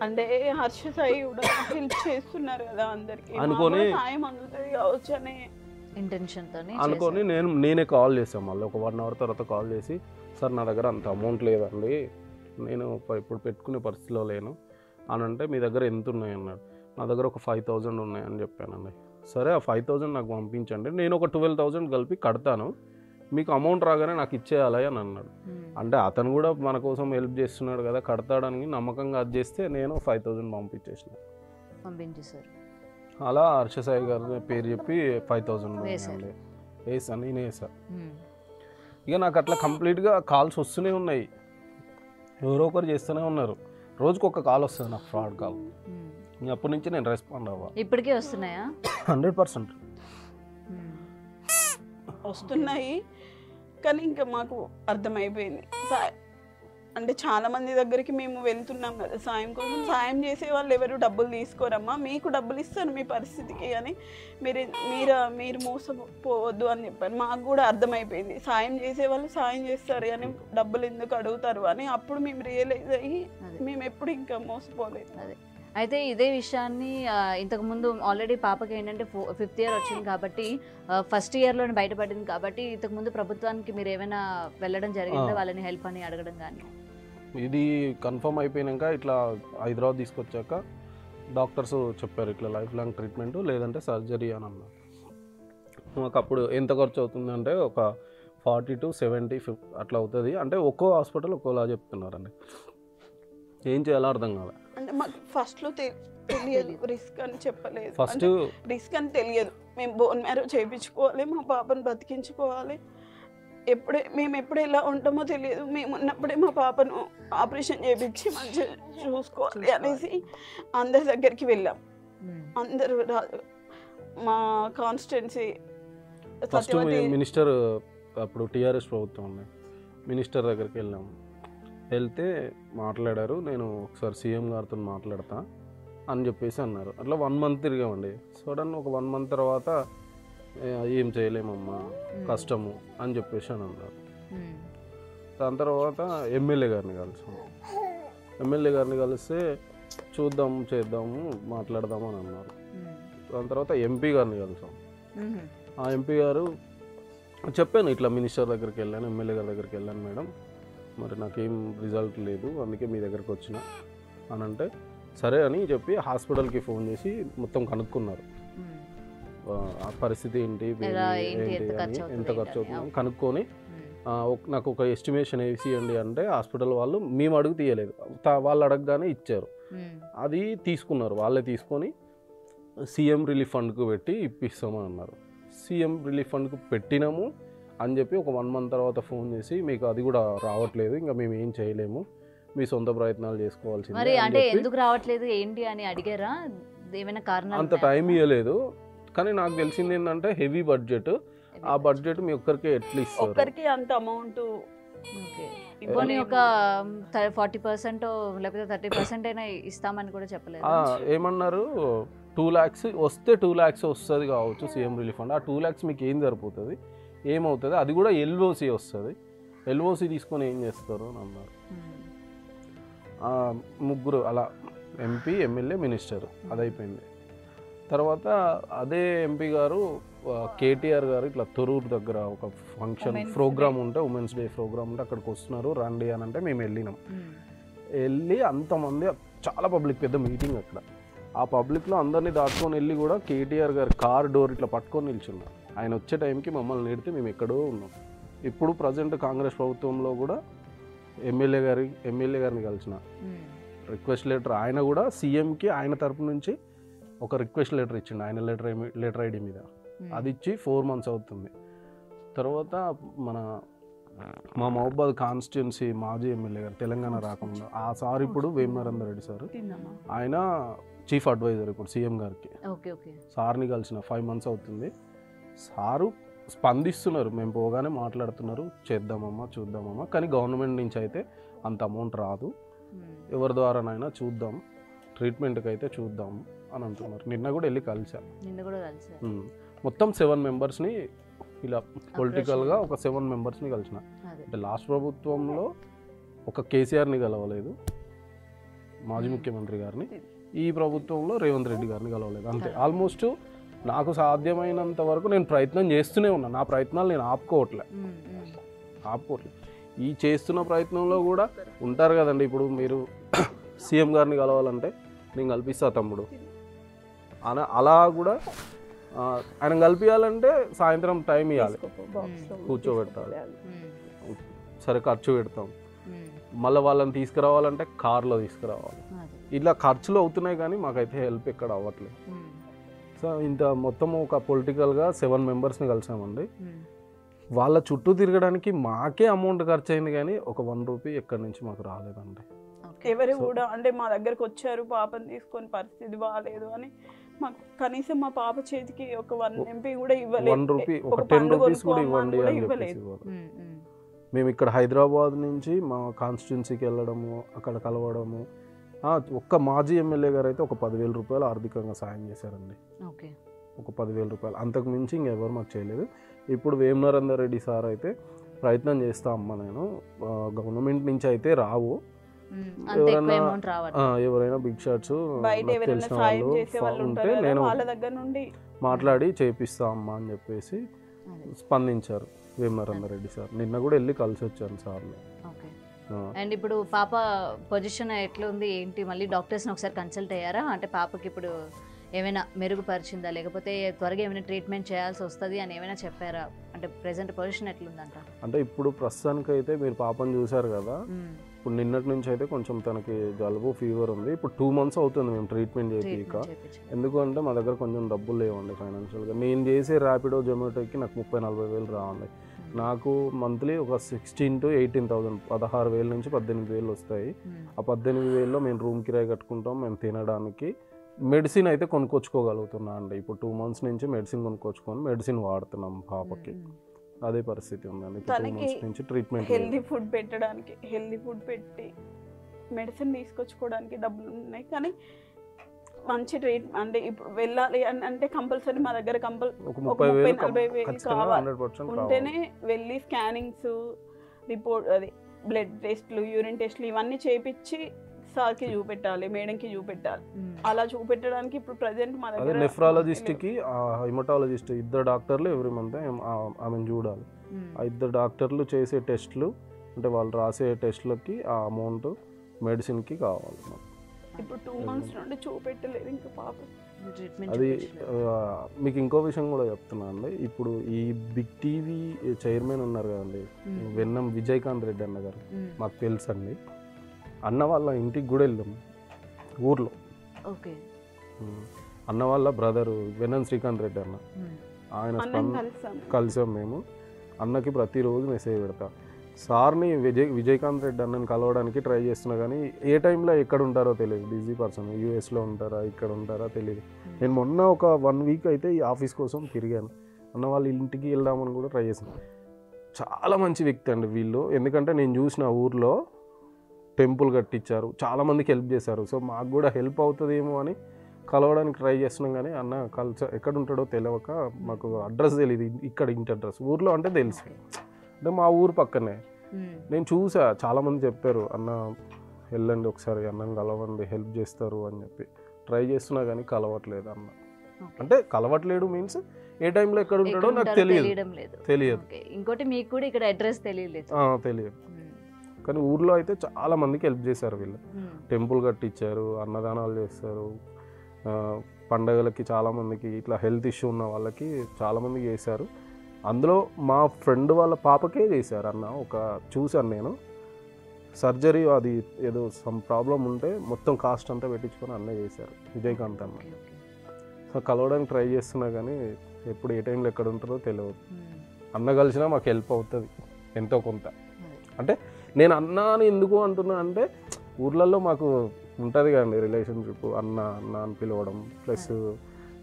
అంటే హర్ష సాయి కూడా హెల్ప్ చేస్తున్నారు కదా అందరికి, అనుకొని సాయం అందుతుంది కావచ్చు అనే ఇంటెన్షన్తో అనుకొని నేనే కాల్ చేశాను. మళ్ళీ ఒక 1 hour తర్వాత కాల్ చేసి, సార్ నా దగ్గర అంత అమౌంట్ లేదండి, నేను ఇప్పుడు పెట్టుకునే పరిస్థితిలో లేను అని అంటే, మీ దగ్గర ఎంత ఉన్నాయి అన్నాడు. నా దగ్గర ఒక 5,000 ఉన్నాయని చెప్పానండి. సరే ఆ 5,000 నాకు పంపించండి, నేను ఒక 12,000 కలిపి కడతాను, మీకు అమౌంట్ రాగానే నాకు ఇచ్చేయాలి అని అన్నాడు. అంటే అతను కూడా మన కోసం హెల్ప్ చేస్తున్నాడు కదా, కడతాడని నమ్మకంగా అది చేస్తే నేను 5,000 పంపించేసారు. అలా హర్షసాయి గారి పేరు చెప్పి 5,000 వేసాను, నేను వేసా. ఇక నాకు అట్లా కంప్లీట్గా కాల్స్ వస్తూనే ఉన్నాయి, ఎవరో ఒకరు చేస్తూనే ఉన్నారు. రోజుకు ఒక కాల్ వస్తుంది నాకు, ఫ్రాడ్ కాల్. అప్పటి నుంచి నేను రెస్పాండ్ అవ్వాలి. ఇప్పటికే వస్తున్నాయా? 100% వస్తున్నాయి. కానీ ఇంకా మాకు అర్థమైపోయింది, అంటే చాలా మంది దగ్గరికి మేము వెళ్తున్నాం కదా సాయం కోసం, సాయం చేసే వాళ్ళు ఎవరు డబ్బులు తీసుకోరమ్మా, మీకు డబ్బులు ఇస్తాను మీ పరిస్థితికి అని, మీరు మోసపోవద్దు అని చెప్పారు. మాకు కూడా అర్థమైపోయింది, సాయం చేసే వాళ్ళు సాయం చేస్తారు కానీ డబ్బులు ఎందుకు అడుగుతారు అని. అప్పుడు మేము రియలైజ్ అయ్యి మేము ఎప్పుడు ఇంకా మోసపోలేదు. అయితే ఇదే విషయాన్ని ఇంతకుముందు ఆల్రెడీ పాపకి ఏంటంటే 5th ఇయర్ వచ్చింది కాబట్టి ఫస్ట్ ఇయర్లోనే బయటపడింది కాబట్టి ఇంతకుముందు ప్రభుత్వానికి మీరు ఏమైనా వెళ్ళడం జరిగిందా, వాళ్ళని హెల్ప్ అని అడగడం కానీ? ఇది కన్ఫర్మ్ అయిపోయినాక ఇట్లా హైదరాబాద్ తీసుకొచ్చాక డాక్టర్స్ చెప్పారు ఇట్లా లైఫ్ లాంగ్ ట్రీట్మెంట్ లేదంటే సర్జరీ అని అన్నారు. మాకు అప్పుడు ఎంత ఖర్చు అవుతుందంటే ఒక 40 to 70 అట్లా అవుతుంది. అంటే ఒక్కో హాస్పిటల్ ఒక్కోలా చెప్తున్నారండి. ఏం చేయాలో అర్థం కాలే. అంటే మాకు ఫస్ట్లో తెలియదు, రిస్క్ అని చెప్పలేదు. ఫస్ట్ రిస్క్ అని తెలియదు. మేము బోన్ మ్యారో చేయించుకోవాలి, మా పాపను బతికించుకోవాలి. మేము ఎప్పుడు ఎలా ఉంటామో తెలియదు. మేము ఉన్నప్పుడే మా పాపను ఆపరేషన్ చేయించి మంచిగా చూసుకోవాలి అనేసి అందరి దగ్గరికి వెళ్ళాం. అందరూ మా కాన్స్టిట్యున్సీ ఫస్ట్ మినిస్టర్ అప్పుడు టీఆర్ఎస్ ప్రభుత్వం ఉంది, మినిస్టర్ దగ్గరికి వెళ్ళాము. వెళ్తే మాట్లాడారు, నేను ఒకసారి సీఎం గారితో మాట్లాడతా అని చెప్పేసి అన్నారు. అట్లా 1 month తిరిగామండి. సడన్ ఒక 1 month తర్వాత ఏం చేయలేమమ్మా కష్టము అని చెప్పేసి అని అన్నారు. దాని తర్వాత ఎమ్మెల్యే గారిని కలిసాం. ఎమ్మెల్యే గారిని కలిస్తే చూద్దాము చేద్దాము మాట్లాడదాము అని అన్నారు. దాని తర్వాత ఎంపీ గారిని కలిసాం. ఆ ఎంపీ గారు చెప్పాను ఇట్లా మినిస్టర్ దగ్గరికి వెళ్ళాను, ఎమ్మెల్యే గారి దగ్గరికి వెళ్ళాను మేడం, మరి నాకేం రిజల్ట్ లేదు అందుకే మీ దగ్గరికి వచ్చిన అని అంటే సరే అని చెప్పి హాస్పిటల్కి ఫోన్ చేసి మొత్తం కనుక్కున్నారు. ఆ పరిస్థితి ఏంటి ఎంత ఖర్చు అవుతుంది కనుక్కొని నాకు ఒక ఎస్టిమేషన్ వేసియండి అంటే హాస్పిటల్ వాళ్ళు మేము అడుగు తీయలేదు, వాళ్ళు అడగగానే ఇచ్చారు. అది తీసుకున్నారు, వాళ్ళే తీసుకొని సీఎం రిలీఫ్ ఫండ్కు పెట్టి ఇప్పిస్తామని అన్నారు. సీఎం రిలీఫ్ ఫండ్కు పెట్టినాము అని చెప్పి ఒక 1 month తర్వాత ఫోన్ చేసి మీకు అది కూడా రావట్లేదు, ఇంకా మేము ఏం చేయలేము, మీ సొంత ప్రయత్నాలు చేసుకోవాల్సింది. మరి అంటే ఎందుకు రావట్లేదు ఏంటి అని అడిగారా? ఏమైనా కారణం? అంత టైం ఇవ్వలేదు. కానీ నాకు తెలిసింది ఏంటంటే హెవీ బడ్జెట్, ఆ బడ్జెట్ మీ ఒక్కరికి ఎట్లీస్ట్ ఒక్కరికి అంత అమౌంట్ ఇప్పుడు ఒక 40% లేకపోతే 30% అయినా ఇస్తామని కూడా చెప్పలేదు. ఏమన్నారు 2 lakhs వస్తే 2 lakhs వస్తుంది కావచ్చు సీఎం రిలీఫ్ ఫండ్. ఆ 2 lakhs మీకు ఏం సరిపోతుంది, ఏమవుతుంది, అది కూడా ఎల్ఓసి వస్తుంది, ఎల్ఓసి తీసుకొని ఏం చేస్తారు అని అన్నారు. ముగ్గురు అలా ఎంపీ ఎమ్మెల్యే మినిస్టర్ అది అయిపోయింది. తర్వాత అదే ఎంపీ గారు కేటీఆర్ గారు ఇట్లా తొరూరు దగ్గర ఒక ఫంక్షన్ ప్రోగ్రామ్ ఉంటే, ఉమెన్స్ డే ప్రోగ్రామ్ ఉంటే అక్కడికి వస్తున్నారు రండి అని అంటే మేము వెళ్ళినాం. వెళ్ళి అంతమంది చాలా పబ్లిక్, పెద్ద మీటింగ్ అక్కడ. ఆ పబ్లిక్లో అందరినీ దాటుకొని వెళ్ళి కూడా కేటీఆర్ గారు కార్ డోర్ ఇట్లా పట్టుకొని నిల్చున్నారు. ఆయన వచ్చే టైంకి మమ్మల్ని నేడితే మేము ఎక్కడో ఉన్నాం. ఇప్పుడు ప్రజెంట్ కాంగ్రెస్ ప్రభుత్వంలో కూడా ఎమ్మెల్యే గారిని కలిసిన రిక్వెస్ట్ లెటర్, ఆయన కూడా సీఎంకి ఆయన తరపు నుంచి ఒక రిక్వెస్ట్ లెటర్ ఇచ్చిండు ఆయన లెటర్ ఐడి మీద. అది ఇచ్చి 4 months అవుతుంది. తర్వాత మా మహబూబాద్ కాన్స్టిట్యున్సీ మాజీ ఎమ్మెల్యే గారు తెలంగాణ రాకుండా ఆ సార్ ఇప్పుడు వేమనరేందర్ రెడ్డి సార్, ఆయన చీఫ్ అడ్వైజర్ ఇప్పుడు సీఎం గారికి. సార్ని కలిసిన 5 months అవుతుంది. సారు స్పందిస్తున్నారు, మేము పోగానే మాట్లాడుతున్నారు, చేద్దామమ్మా చూద్దామమ్మా, కానీ గవర్నమెంట్ నుంచి అయితే అంత అమౌంట్ రాదు, ఎవరి ద్వారానైనా చూద్దాం, ట్రీట్మెంట్కి అయితే చూద్దాం అని అంటున్నారు. నిన్న కూడా వెళ్ళి కలిసా. మొత్తం 7 members-ని ఇలా పొలిటికల్గా ఒక 7 members-ని కలిసిన. అంటే లాస్ట్ ప్రభుత్వంలో ఒక కేసీఆర్ని కలవలేదు, మాజీ ముఖ్యమంత్రి గారిని, ఈ ప్రభుత్వంలో రేవంత్ రెడ్డి గారిని కలవలేదు. అంతే. ఆల్మోస్ట్ నాకు సాధ్యమైనంత వరకు నేను ప్రయత్నం చేస్తూనే ఉన్నాను. నా ప్రయత్నాలు నేను ఆపుకోవట్లే. ఈ చేస్తున్న ప్రయత్నంలో కూడా ఉంటారు కదండి, ఇప్పుడు మీరు సీఎం గారిని కలవాలంటే నేను కల్పిస్తా తమ్ముడు అలా కూడా ఆయన కల్పించాలంటే సాయంత్రం టైం ఇవ్వాలి, కూర్చోబెట్టాలి, సరే ఖర్చు పెడతాం, మళ్ళీ వాళ్ళని తీసుకురావాలంటే కార్లో తీసుకురావాలి. ఇట్లా ఖర్చులు అవుతున్నాయి కానీ మాకైతే హెల్ప్ ఎక్కడ అవ్వట్లేదు. సో ఇంత మొత్తం ఒక పొలిటికల్గా 7 members-ని కలిసామండి. వాళ్ళ చుట్టూ తిరగడానికి మాకే అమౌంట్ ఖర్చు అయింది కానీ ఒక 1 రూపీ ఎక్కడి నుంచి మాకు రాలేదండి. ఎవరు కూడా అంటే మా దగ్గరకు వచ్చారు పాపని తీసుకొని పరిస్థితి బాగాలేదు అని, మాకు కనీసం మా పాప చేతికి ఒక 1 MP కూడా ఇవ్వలేదు, 1 రూపీ ఒక 10 రూపీస్ కూడా ఇవ్వండి అని చెప్పేసి. మేము ఇక్కడ హైదరాబాద్ నుంచి మా కాన్స్టిట్యున్సీకి వెళ్ళడము, అక్కడ కలవడము. ఒక్క మాజీ ఎమ్మెల్యే గారు అయితే ఒక 10,000 రూపాయలు ఆర్థికంగా సాయం చేశారండి. ఒక 10,000 రూపాయలు, అంతకు మించి ఇంకెవరు మాకు చేయలేదు. ఇప్పుడు వేమనరేందర్ రెడ్డి సార్ అయితే ప్రయత్నం చేస్తా అమ్మ, నేను గవర్నమెంట్ నుంచి అయితే రావు, అంత ఎక్కువ అమౌంట్ రావాలి. ఎవరైనా బిగ్ షాట్స్ బయట ఎవరైనా తెలిసిన సాయం వాళ్ళు చేసే వాళ్ళు ఉంటే ఉంటారు కదా, నేను వాళ్ళ దగ్గర నుండి మాట్లాడి చేపిస్తా అమ్మా అని చెప్పేసి స్పందించారు వేమనరేందర్ రెడ్డి సార్. నిన్న కూడా వెళ్ళి కలిసి వచ్చాను సార్ని. ఓకే. అండ్ ఇప్పుడు పాప పొజిషన్ ఎట్లుంది ఏంటి, మళ్ళీ డాక్టర్స్ని ఒకసారి కన్సల్ట్ అయ్యారా? అంటే పాపకి ఇప్పుడు ఏమైనా మెరుగుపరిచిందా, లేకపోతే త్వరగా ఏమైనా ట్రీట్మెంట్ చేయాల్సి వస్తుంది అని ఏమైనా చెప్పారా? అంటే ప్రెసెంట్ పొజిషన్ ఎట్లుందంట? అంటే ఇప్పుడు ప్రస్తుతానికి అయితే మీరు పాపను చూసారు కదా, ఇప్పుడు నిన్నటి నుంచి అయితే కొంచెం తనకి జలుబు ఫీవర్ ఉంది. ఇప్పుడు 2 months అవుతుంది మేము ట్రీట్మెంట్ చేయక. ఎందుకంటే మా దగ్గర కొంచెం డబ్బులు లేవండి ఫైనాన్షియల్గా. నేను చేసే ర్యాపిడో జొమాటోకి నాకు 30-40 వేలు రావండి. నాకు మంత్లీ ఒక 16,000 to 18,000 16,000 నుంచి 18,000 వస్తాయి. ఆ 18,000లో మేము రూమ్ కిరాయి కట్టుకుంటాం, మేము తినడానికి. మెడిసిన్ అయితే కొనుక్కొచ్చుకోగలుగుతున్నా అండి. ఇప్పుడు 2 months నుంచి మెడిసిన్ కొనుక్కొచ్చుకొని మెడిసిన్ వాడుతున్నాం పాపకి. అదే పరిస్థితి ఉందండి. 2 months నుంచి ట్రీట్మెంట్. హెల్దీ ఫుడ్ పెట్టడానికి, హెల్దీ ఫుడ్ పెట్టి మెడిసిన్ తీసుకొచ్చుకోవడానికి డబ్బులు ఉన్నాయి, కానీ మంచి ట్రీట్మెంట్ అంటే ఇప్పుడు వెళ్ళాలి అని అంటే కంపల్సరీ మా దగ్గర 30,000-40,000 కావాలి. ఉంటేనే వెళ్ళి స్కానింగ్స్, రిపోర్ట్, అది బ్లడ్ టెస్ట్లు, యూరిన్ టెస్ట్లు ఇవన్నీ చేపించి సార్కి చూపెట్టాలి, మేడంకి చూపెట్టాలి. అలా చూపెట్టడానికి ఇప్పుడు ప్రజెంట్ మా దగ్గర నెఫ్రాలజిస్ట్కి, హిమటాలజిస్ట్, 2 డాక్టర్లు ఎవ్రీ మంత్ ఆమెను చూడాలి. ఆ 2 డాక్టర్లు చేసే టెస్ట్లు అంటే వాళ్ళు రాసే టెస్ట్లకి ఆ అమౌంట్ మెడిసిన్కి కావాలి. ఇప్పుడు 2 months నుండి చూపెట్టలేదు ఇంకా పాప. అది మీకు ఇంకో విషయం కూడా చెప్తున్నా అండి. ఇప్పుడు ఈ బిగ్ టీవీ చైర్మన్ ఉన్నారు కదండి, వెన్నం విజయకాంత్ రెడ్డి అన్న గారు, మాకు తెలుసు అండి. అన్న వాళ్ళ ఇంటికి కూడా వెళ్ళాము ఊర్లో. అన్న వాళ్ళ బ్రదరు వెన్నం శ్రీకాంత్ రెడ్డి అన్న, ఆయన కలిసాం మేము. అన్నకి ప్రతిరోజు మెసేజ్ పెడతా. సార్ని విజయకాంత్ రెడ్డి అన్నని కలవడానికి ట్రై చేస్తున్నా, కానీ ఏ టైంలో ఎక్కడ ఉంటారో తెలియదు. బిజీ పర్సన్, యూఎస్లో ఉంటారా ఇక్కడ ఉంటారా తెలియదు. నేను మొన్న ఒక 1 week అయితే ఈ ఆఫీస్ కోసం తిరిగాను. అన్న వాళ్ళ ఇంటికి వెళ్దామని కూడా ట్రై చేశాను. చాలా మంచి వ్యక్తి అండి వీళ్ళు. ఎందుకంటే నేను చూసిన ఊర్లో టెంపుల్ కట్టించారు, చాలామందికి హెల్ప్ చేశారు. సో మాకు కూడా హెల్ప్ అవుతుందేమో అని కలవడానికి ట్రై చేస్తున్నాం, కానీ అన్న ఎక్కడ ఉంటాడో తెలియక మాకు అడ్రస్ తెలియదు. ఇక్కడ ఇంటి అడ్రస్ ఊర్లో అంటే తెలుసు, అంటే మా ఊరు పక్కనే. నేను చూసా, చాలామంది చెప్పారు అన్న వెళ్ళండి ఒకసారి అన్నని కలవండి, హెల్ప్ చేస్తారు అని చెప్పి ట్రై చేస్తున్నా, కానీ కలవట్లేదు అన్న. అంటే కలవట్లేడు మీన్స్ ఏ టైంలో ఎక్కడ ఉంటాడో నాకు తెలియదు. ఇంకోటి మీకు కూడా ఇక్కడ అడ్రస్ తెలియదు. కానీ ఊర్లో అయితే చాలా మందికి హెల్ప్ చేశారు వీళ్ళు. టెంపుల్ కట్టించారు, అన్నదానాలు చేస్తారు, పండగలకి చాలామందికి ఇట్లా హెల్త్ ఇష్యూ ఉన్న వాళ్ళకి చాలామందికి చేశారు. అందులో మా ఫ్రెండ్ వాళ్ళ పాపకే చేశారు అన్న. చూశాను నేను సర్జరీ, అది ఏదో సమ్ ప్రాబ్లం ఉంటే మొత్తం కాస్ట్ అంతా పెట్టించుకొని అన్న చేశారు, విజయకాంత్ అన్న. సో కలవడానికి ట్రై చేస్తున్నా, కానీ ఎప్పుడు ఏ టైంలో ఎక్కడ ఉంటారో తెలియదు. అన్న కలిసినా మాకు హెల్ప్ అవుతుంది ఎంతో కొంత. అంటే నేను అన్న అని ఎందుకు అంటున్నా అంటే ఊర్లలో మాకు ఉంటుంది కదండి రిలేషన్షిప్, అన్న అన్న అని పిలవడం, ప్లస్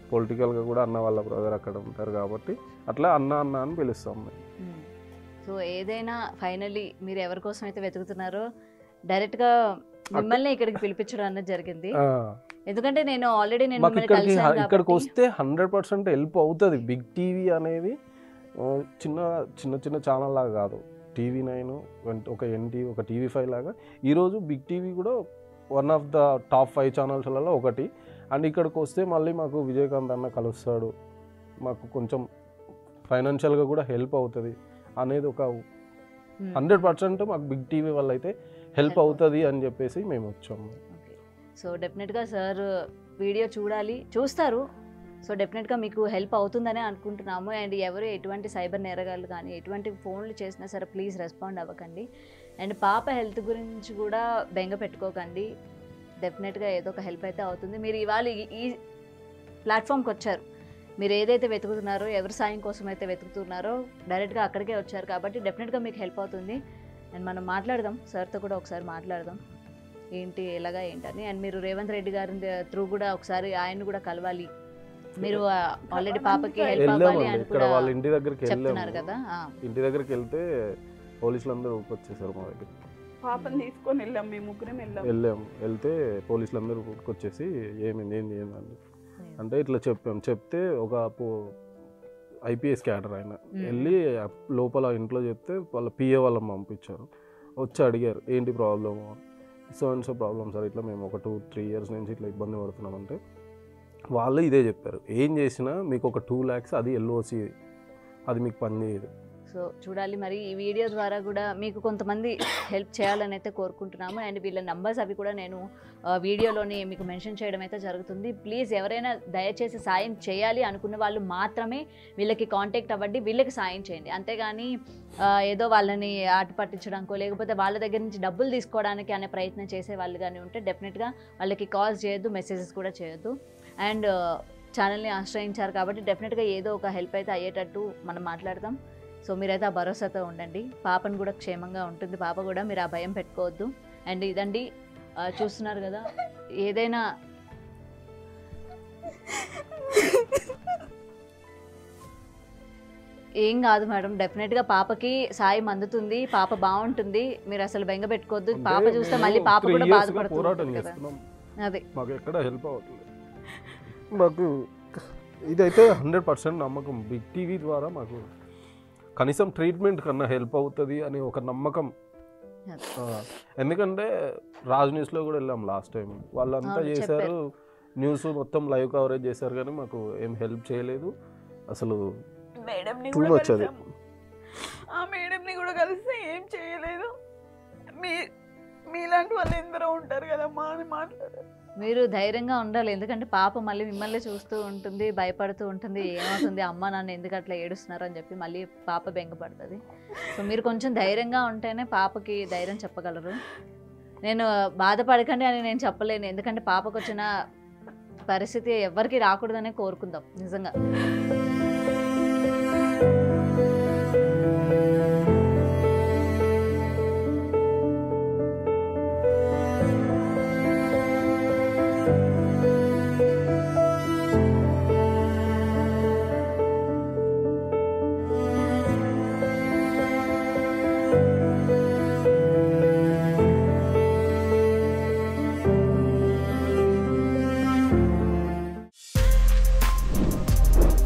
పొలిటికల్గా కూడా అన్న వాళ్ళ బ్రదర్ అక్కడ ఉంటారు కాబట్టి అట్లా అన్న అన్న అని పిలుస్తాం మేము. సో ఏదైనా ఫైనలీ మీరు ఎవరి కోసం అయితే వెతుకుతున్నారో డైరెక్ట్గా మిమ్మల్ని ఇక్కడికి పిలిపించడం అన్నది జరిగింది. ఎందుకంటే నేను ఆల్రెడీ ఇక్కడికి వస్తే 100% హెల్ప్ అవుతుంది. బిగ్ టీవీ అనేది చిన్న చిన్న చిన్న ఛానల్ లాగా కాదు. TV9, ఒక NTV, ఒక TV5 లాగా ఈరోజు బిగ్ టీవీ కూడా వన్ ఆఫ్ ద టాప్ 5 ఛానల్స్లలో ఒకటి. అండ్ ఇక్కడికి వస్తే మళ్ళీ మాకు విజయకాంత్ అన్న కలుస్తాడు, మాకు కొంచెం ఫైనాన్షియల్గా కూడా హెల్ప్ అవుతుంది అనేది ఒక 100% మాకు బిగ్ టీవీ వల్ల అయితే హెల్ప్ అవుతుంది అని చెప్పేసి మేము వచ్చాము. సో డెఫినెట్గా సార్ వీడియో చూస్తారు. సో డెఫినెట్గా మీకు హెల్ప్ అవుతుందనే అనుకుంటున్నాము. అండ్ ఎవరు ఎటువంటి సైబర్ నేరగాళ్ళు కానీ ఎటువంటి ఫోన్లు చేసినా సరే ప్లీజ్ రెస్పాండ్ అవ్వకండి. అండ్ పాప హెల్త్ గురించి కూడా బెంగ పెట్టుకోకండి. డెఫినెట్గా ఏదో ఒక హెల్ప్ అయితే అవుతుంది. మీరు ఇవాళ ఈ ప్లాట్ఫామ్కి వచ్చారు, మీరు ఏదైతే వెతుకుతున్నారో, ఎవరి సాయం కోసం అయితే వెతుకుతున్నారో డైరెక్ట్గా అక్కడికే వచ్చారు కాబట్టి డెఫినెట్గా మీకు హెల్ప్ అవుతుంది. అండ్ మనం మాట్లాడదాం, సార్తో కూడా ఒకసారి మాట్లాడదాం ఏంటి ఎలాగా ఏంటని. అండ్ మీరు రేవంత్ రెడ్డి గారి త్రూ కూడా ఒకసారి ఆయన కూడా కలవాలి. మీరు ఆల్రెడీ పాపకి హెల్ప్ అవ్వాలి అని కూడా వాళ్ళ ఇంటి దగ్గరికి చెప్తున్నారు కదా. ఇంటి దగ్గరికి వెళ్తే పోలీసులు అందరూ వచ్చేసారు మా దగ్గర. పాపని తీసుకొని వెళ్ళాం, మేము ముగ్గురం వెళ్తే పోలీసులు అందరూ వచ్చేసి ఏమైంది అంటే ఇట్లా చెప్తే ఒక IPS క్యాడర్ ఆయన వెళ్ళి లోపల ఇంట్లో చెప్తే వాళ్ళ PA వాళ్ళని పంపించారు. వచ్చి అడిగారు ఏంటి ప్రాబ్లము, సో ప్రాబ్లమ్ సార్, ఇట్లా మేము ఒక 2-3 years నుంచి ఇట్లా ఇబ్బంది పడుతున్నామంటే వాళ్ళు ఇదే చెప్పారు, ఏం చేసినా మీకు ఒక 2 lakhs అది ఎల్ఓసి, అది మీకు పని చేయదు. సో చూడాలి మరి ఈ వీడియో ద్వారా కూడా మీకు కొంతమంది హెల్ప్ చేయాలని అయితే కోరుకుంటున్నాము. అండ్ వీళ్ళ నంబర్స్ అవి కూడా నేను వీడియోలోని మీకు మెన్షన్ చేయడం అయితే జరుగుతుంది. ప్లీజ్ ఎవరైనా దయచేసి సాయం చేయాలి అనుకున్న వాళ్ళు మాత్రమే వీళ్ళకి కాంటాక్ట్ అవ్వండి, వీళ్ళకి సాయం చేయండి. అంతేగాని ఏదో వాళ్ళని ఆట పట్టించడానికో లేకపోతే వాళ్ళ దగ్గర నుంచి డబ్బులు తీసుకోవడానికి అనే ప్రయత్నం చేసే వాళ్ళు కానీ ఉంటే డెఫినెట్గా వాళ్ళకి కాల్స్ చేయొద్దు, మెసేజెస్ కూడా చేయొద్దు. అండ్ ఛానల్ని ఆశ్రయించారు కాబట్టి డెఫినెట్గా ఏదో ఒక హెల్ప్ అయితే అయ్యేటట్టు మనం మాట్లాడతాం. సో మీరైతే ఆ భరోసాతో ఉండండి, పాపను కూడా క్షేమంగా ఉంటుంది, పాప కూడా మీరు ఆ భయం పెట్టుకోవద్దు. అండ్ ఇదండి చూస్తున్నారు కదా, ఏదైనా ఏం కాదు మేడం, డెఫినెట్గా పాపకి సాయం అందుతుంది, పాప బాగుంటుంది, మీరు అసలు బెంగ పెట్టుకోవద్దు. పాప చూస్తే మళ్ళీ పాప కూడా బాధపడుతుంది కదా, అదే మాకు ఎక్కడ హెల్ప్ అవుతుంది. మాకు ఇదైతే 100% నమ్మకం, బిగ్ టీవీ ద్వారా మాకు కనీసం ట్రీట్మెంట్ కన్నా హెల్ప్ అవుతుంది అని ఒక నమ్మకం. ఎందుకంటే రాజ్ న్యూస్లో కూడా వెళ్ళాం లాస్ట్ టైం, వాళ్ళంతా చేశారు, న్యూస్ మొత్తం లైవ్ కవరేజ్ చేశారు, కానీ మాకు ఏం హెల్ప్ చేయలేదు. అసలు టూ మచ్ అది. ఆ మేడంని కూడా కలిస్తే ఏం చేయలేదు. మీలాంటి వాళ్ళు ఎందరో ఉంటారు కదమ్మా అని మాట్లాడారు. మీరు ధైర్యంగా ఉండాలి, ఎందుకంటే పాప మళ్ళీ మిమ్మల్ని చూస్తూ ఉంటుంది, భయపడుతూ ఉంటుంది, ఏమవుతుంది అమ్మ నాన్న ఎందుకు అట్లా ఏడుస్తున్నారు అని చెప్పి మళ్ళీ పాప బెంగపడుతుంది. సో మీరు కొంచెం ధైర్యంగా ఉంటేనే పాపకి ధైర్యం చెప్పగలరు. నేను బాధపడకండి అని నేను చెప్పలేను, ఎందుకంటే పాపకు వచ్చిన పరిస్థితి ఎవరికి రాకూడదనే కోరుకుందాం నిజంగా.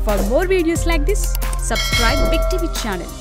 For more videos like this, subscribe Big TV channel.